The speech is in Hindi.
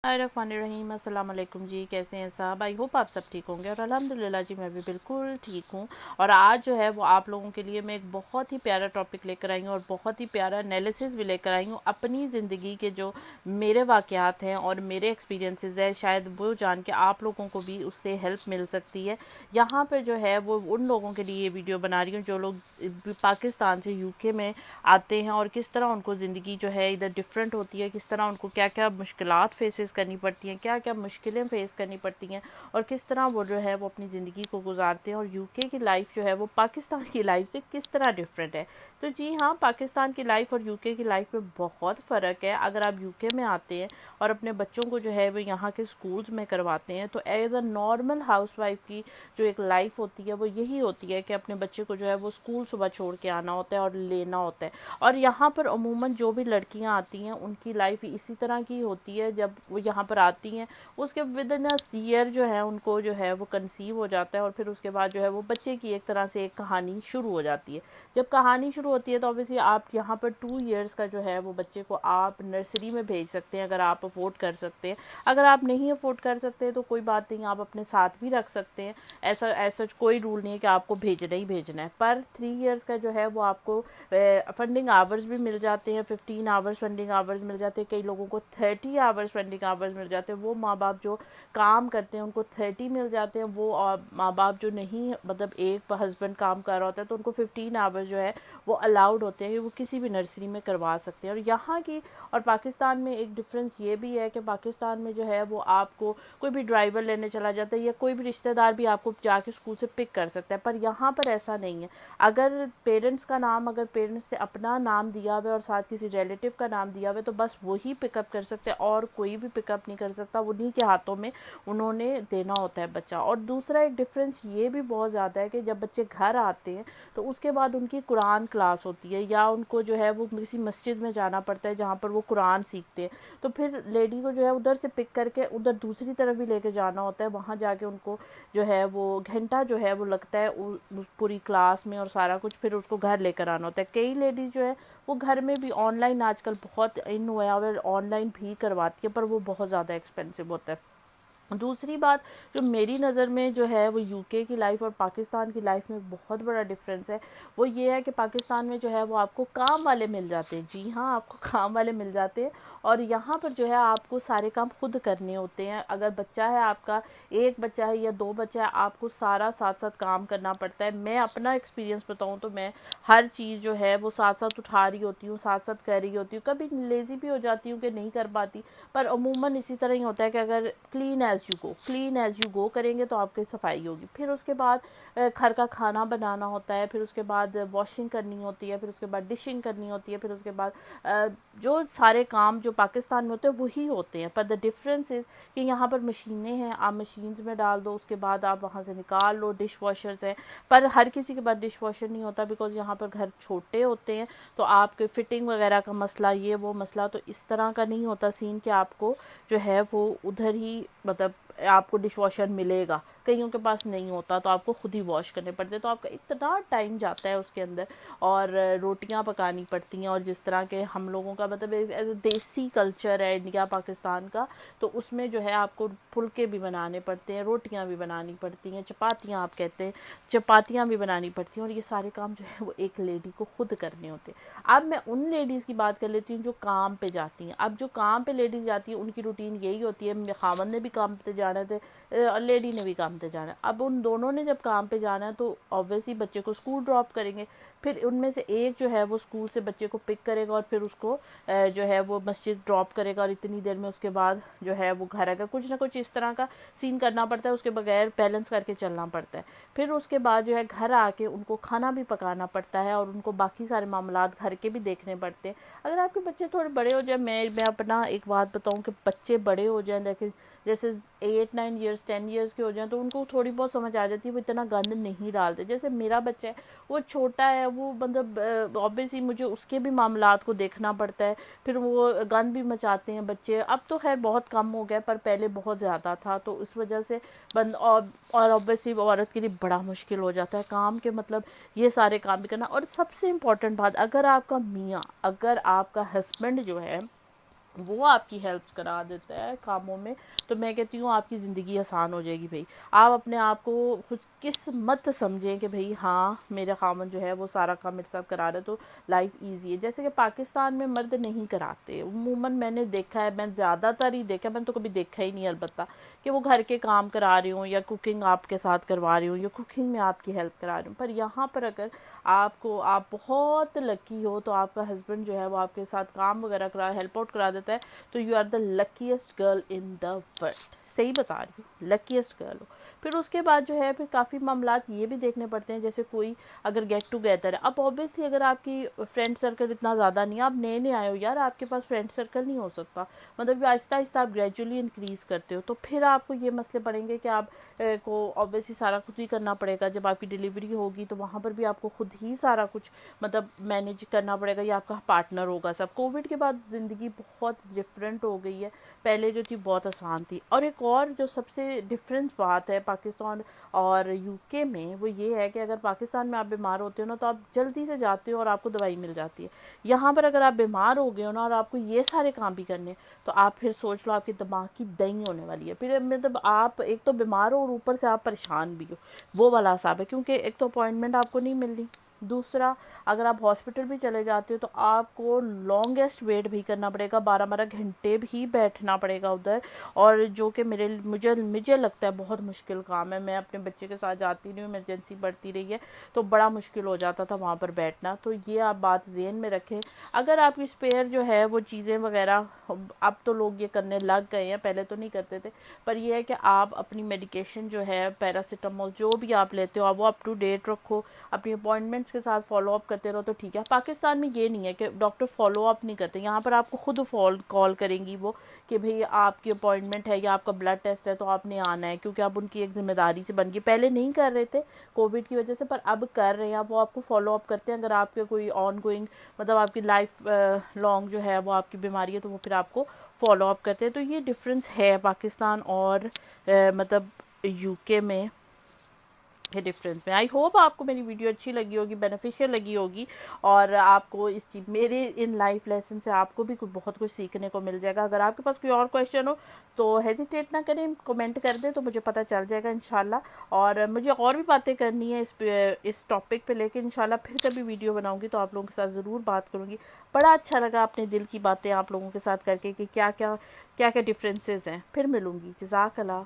रहीम अस्सलाम वालेकुम जी। कैसे हैं साहब? आई होप आप सब ठीक होंगे और अल्हम्दुलिल्लाह जी मैं भी बिल्कुल ठीक हूँ। और आज जो है वो आप लोगों के लिए मैं एक बहुत ही प्यारा टॉपिक लेकर आई हूँ और बहुत ही प्यारा एनालिसिस भी लेकर आई हूँ अपनी ज़िंदगी के जो मेरे वाक़यात हैं और मेरे एक्सपीरियंसेस है, शायद वो जान के आप लोगों को भी उससे हेल्प मिल सकती है। यहाँ पर जो है वो उन लोगों के लिए ये वीडियो बना रही हूँ जो लोग पाकिस्तान से यूके में आते हैं और किस तरह उनको ज़िंदगी जो है इधर डिफरेंट होती है, किस तरह उनको क्या क्या मुश्किलात फेसेस करनी पड़ती हैं, क्या क्या मुश्किलें फेस करनी पड़ती हैं और किस तरह वो जो है वो अपनी ज़िंदगी को गुजारते हैं और यूके की लाइफ जो है वो पाकिस्तान की लाइफ से किस तरह डिफरेंट है। तो जी हाँ, पाकिस्तान की लाइफ और यूके की लाइफ में बहुत फ़र्क है। अगर आप यूके में आते हैं और अपने बच्चों को जो है वो यहाँ के स्कूल्स में करवाते हैं तो एज अ नॉर्मल हाउसवाइफ की जो एक लाइफ होती है वो यही होती है कि अपने बच्चे को जो है वो स्कूल सुबह छोड़ के आना होता है और लेना होता है। और यहाँ पर अमूमन जो भी लड़कियाँ आती हैं उनकी लाइफ इसी तरह की होती है। जब वो यहाँ पर आती हैं उसके विद इन अ ईयर जो है उनको जो है वो कंसीव हो जाता है और फिर उसके बाद जो है वो बच्चे की एक तरह से एक कहानी शुरू हो जाती है। जब कहानी शुरू होती है तो ऑब्वियसली आप यहाँ पर 2 इयर्स का जो है वो बच्चे को आप नर्सरी में भेज सकते हैं अगर आप अफोर्ड कर सकते हैं। अगर आप नहीं अफोर्ड कर सकते तो कोई बात नहीं, आप अपने साथ भी रख सकते हैं। ऐसा कोई रूल नहीं है कि आपको भेजना ही भेजना है। पर 3 इयर्स का जो है वो आपको फंडिंग आवर्स भी मिल जाते हैं। 15 आवर्स फंडिंग आवर्स मिल जाते हैं, कई लोगों को 30 आवर्स फंडिंग आवर्स मिल जाते हैं। वो माँ बाप जो काम करते हैं उनको 30 मिल जाते हैं। वो माँ बाप जो नहीं, मतलब एक हस्बैंड काम कर रहा होता है तो उनको 15 आवर्स जो है वो अलाउड होते हैं कि वो किसी भी नर्सरी में करवा सकते हैं। और यहाँ की और पाकिस्तान में एक डिफरेंस ये भी है कि पाकिस्तान में जो है वो आपको कोई भी ड्राइवर लेने चला जाता है या कोई भी रिश्तेदार भी आपको जाके स्कूल से पिक कर सकता है। पर यहाँ पर ऐसा नहीं है। अगर पेरेंट्स से अपना नाम दिया हुआ है और साथ किसी रिलेटिव का नाम दिया हुआ है तो बस वही पिकअप कर सकते हैं और कोई भी पिकअप नहीं कर सकता। उन्हीं के हाथों में उन्होंने देना होता है बच्चा। और दूसरा एक डिफरेंस ये भी बहुत ज़्यादा है कि जब बच्चे घर आते हैं तो उसके बाद उनकी कुरान क्लास होती है या उनको जो है वो किसी मस्जिद में जाना पड़ता है जहाँ पर वो कुरान सीखते हैं। तो फिर लेडी को जो है उधर से पिक करके उधर दूसरी तरफ भी लेके जाना होता है। वहाँ जाके उनको जो है वो घंटा जो है वो लगता है उस पूरी क्लास में और सारा कुछ, फिर उसको घर लेकर आना होता है। कई लेडीज़ जो है वो घर में भी ऑनलाइन आजकल बहुत इन हुआ है, ऑनलाइन भी करवाती है, पर वो बहुत ज़्यादा एक्सपेंसिव होता है। दूसरी बात जो मेरी नज़र में जो है वो यूके की लाइफ और पाकिस्तान की लाइफ में बहुत बड़ा डिफरेंस है वो ये है कि पाकिस्तान में जो है वो आपको काम वाले मिल जाते हैं। जी हाँ, आपको काम वाले मिल जाते हैं और यहाँ पर जो है आपको सारे काम खुद करने होते हैं। अगर बच्चा है आपका, एक बच्चा है या 2 बच्चा है, आपको सारा साथ साथ काम करना पड़ता है। मैं अपना एक्सपीरियंस बताऊँ तो मैं हर चीज़ जो है वो साथ साथ उठा रही होती हूँ, साथ साथ कर रही होती हूँ। कभी लेज़ी भी हो जाती हूँ कि नहीं कर पाती, पर अमूमन इसी तरह ही होता है कि अगर क्लीन एज यू गो करेंगे तो आपकी सफाई होगी। फिर उसके बाद घर का खाना बनाना होता है, फिर उसके बाद वॉशिंग करनी होती है, फिर उसके बाद डिशिंग करनी होती है, फिर उसके बाद जो सारे काम जो पाकिस्तान में होते हैं वही होते हैं। पर द डिफरेंस इज़ कि यहाँ पर मशीनें हैं, आप मशीन्स में डाल दो, उसके बाद आप वहाँ से निकाल लो। डिश वॉशर्स हैं, पर हर किसी के पास डिश वॉशर नहीं होता बिकॉज यहाँ पर घर छोटे होते हैं। तो आपके फिटिंग वगैरह का मसला, ये वो मसला, तो इस तरह का नहीं होता सीन कि आपको जो है वो उधर ही मतलब आपको डिश वॉशर मिलेगा। कईयों के पास नहीं होता तो आपको खुद ही वॉश करने पड़ते हैं। तो आपका इतना टाइम जाता है उसके अंदर और रोटियां पकानी पड़ती हैं। और जिस तरह के हम लोगों का मतलब एज देसी कल्चर है इंडिया पाकिस्तान का, तो उसमें जो है आपको फुलके भी बनाने पड़ते हैं, रोटियां भी बनानी पड़ती हैं, चपातियां आप कहते हैं, चपातियां भी बनानी पड़ती हैं। और ये सारे काम जो है वो एक लेडी को खुद करने होते हैं। अब मैं उन लेडीज़ की बात कर लेती हूँ जो काम पे जाती हैं। अब जो काम पे लेडीज़ जाती हैं उनकी रूटीन यही होती है, खामन ने भी काम पे जाना थे और लेडी ने भी काम पे जाना है। अब उन दोनों ने जब काम पे जाना है तो ऑब्वियसली बच्चे को स्कूल ड्रॉप करेंगे। फिर उनमें से एक जो है वो स्कूल से बच्चे को पिक करेगा और फिर उसको जो है वो मस्जिद ड्रॉप करेगा और इतनी देर में उसके बाद जो है वो घर आएगा। कुछ ना कुछ इस तरह का सीन करना पड़ता है, उसके बगैर बैलेंस करके चलना पड़ता है। फिर उसके बाद जो है घर आके उनको खाना भी पकाना पड़ता है और उनको बाकी सारे मामलात घर के भी देखने पड़ते हैं। अगर आपके बच्चे थोड़े बड़े हो जाए, मैं अपना एक बात बताऊं कि बच्चे बड़े हो जाएं, लेकिन जैसे 8 9 ईयर्स 10 ईयर्स के हो जाएं तो उनको थोड़ी बहुत समझ आ जाती है, वो इतना गंद नहीं डालते। जैसे मेरा बच्चा है, वो छोटा है, वो मतलब ऑब्वियसली मुझे उसके भी मामलात को देखना पड़ता है। फिर वो गंद भी मचाते हैं बच्चे। अब तो खैर बहुत कम हो गया, पर पहले बहुत ज़्यादा था। तो इस वजह से बंद और ऑब्वियसली औरत के लिए बड़ा मुश्किल हो जाता है काम के मतलब ये सारे काम भी करना। और सबसे इम्पोर्टेंट बात, अगर आपका हस्बैंड जो है वो आपकी हेल्प करा देता है कामों में। तो मैं कहती हूँ आपकी ज़िंदगी आसान हो जाएगी भाई। आप अपने आप को खुद किस्मत समझें कि भाई हाँ मेरा खामन जो है वो सारा काम मेरे साथ करा रहा है, तो लाइफ इजी है। जैसे कि पाकिस्तान में मर्द नहीं कराते उमूमन, मैंने देखा है, मैं ज़्यादातर ही देखा, मैंने तो कभी देखा ही नहीं अलबत्ता कि वो घर के काम करा रही हूँ या कुकिंग आपके साथ करवा रही हूँ या कुकिंग में आपकी हेल्प करा रही हूँ। पर यहाँ पर अगर आप बहुत लकी हो तो आपका हस्बैंड जो है वो आपके साथ काम वगैरह करा, हेल्प आउट करा देता है, तो you are the luckiest girl in the world. सही बता रही हूँ, लकीएस्ट गर्ल हो। फिर उसके बाद जो है फिर काफ़ी मामलात ये भी देखने पड़ते हैं, जैसे कोई अगर गेट टुगेदर है। अब ऑब्वियसली अगर आपकी फ्रेंड सर्कल इतना ज़्यादा नहीं है, आप नए नए आए हो यार, आपके पास फ्रेंड सर्कल नहीं हो सकता, मतलब आहिस्ता आहिस्ता आप ग्रेजुअली इंक्रीज़ करते हो, तो फिर आपको ये मसले पड़ेंगे कि आप को ऑब्वियसली सारा कुछ ही करना पड़ेगा। जब आपकी डिलीवरी होगी तो वहाँ पर भी आपको खुद ही सारा कुछ मतलब मैनेज करना पड़ेगा, या आपका पार्टनर होगा सब। कोविड के बाद ज़िंदगी बहुत डिफरेंट हो गई है, पहले जो थी बहुत आसान थी। और एक और जो सबसे डिफरेंस बात है पाकिस्तान और यूके में, वो ये है कि अगर पाकिस्तान में आप बीमार होते हो ना तो आप जल्दी से जाते हो और आपको दवाई मिल जाती है। यहाँ पर अगर आप बीमार हो गए हो ना और आपको ये सारे काम भी करने, तो आप फिर सोच लो आपके दिमाग की दही होने वाली है। फिर मतलब आप एक तो बीमार हो और ऊपर से आप परेशान भी हो, वो वाला हिसाब है। क्योंकि एक तो अपॉइंटमेंट आपको नहीं मिल रही, दूसरा अगर आप हॉस्पिटल भी चले जाते हो तो आपको लॉन्गेस्ट वेट भी करना पड़ेगा, 12-12 घंटे भी बैठना पड़ेगा उधर। और जो कि मुझे लगता है बहुत मुश्किल काम है। मैं अपने बच्चे के साथ जाती नहीं हूँ, इमरजेंसी बढ़ती रही है तो बड़ा मुश्किल हो जाता था वहाँ पर बैठना। तो ये आप बात ज़हन में रखें। अगर आपकी स्पेयर जो है वो चीज़ें वगैरह, अब तो लोग ये करने लग गए हैं, पहले तो नहीं करते थे, पर यह है कि आप अपनी मेडिकेशन जो है पैरासीटामोल जो भी आप लेते हो आप वो अप टू डेट रखो, अपनी अपॉइंटमेंट्स के साथ फॉलो अप करते रहो तो ठीक है। पाकिस्तान में ये नहीं है कि डॉक्टर फॉलो अप नहीं करते, यहाँ पर आपको खुद कॉल करेंगी वो कि भाई आपकी अपॉइंटमेंट है या आपका ब्लड टेस्ट है तो आपने आना है, क्योंकि अब उनकी एक जिम्मेदारी से बन गई। पहले नहीं कर रहे थे कोविड की वजह से, पर अब कर रहे हैं। वो आपको फॉलो अप करते हैं, अगर आपके कोई ऑन गोइंग मतलब आपकी लाइफ लॉन्ग जो है वो आपकी बीमारी है तो वो फिर आपको फॉलो अप करते हैं। तो ये डिफरेंस है पाकिस्तान और मतलब यूके में के डिफरेंस में। आई होप आपको मेरी वीडियो अच्छी लगी होगी, बेनिफिशियल लगी होगी, और आपको इस चीज़ मेरे इन लाइफ लेसन से आपको भी कुछ बहुत कुछ सीखने को मिल जाएगा। अगर आपके पास कोई और क्वेश्चन हो तो हेजिटेट ना करें, कमेंट कर दें तो मुझे पता चल जाएगा इंशाल्लाह। और मुझे और भी बातें करनी है इस टॉपिक पे, लेकिन इंशाल्लाह फिर कभी वीडियो बनाऊंगी तो आप लोगों के साथ ज़रूर बात करूँगी। बड़ा अच्छा लगा अपने दिल की बातें आप लोगों के साथ करके कि क्या क्या डिफरेंसेस हैं। फिर मिलूँगी। जज़ाकल्लाह।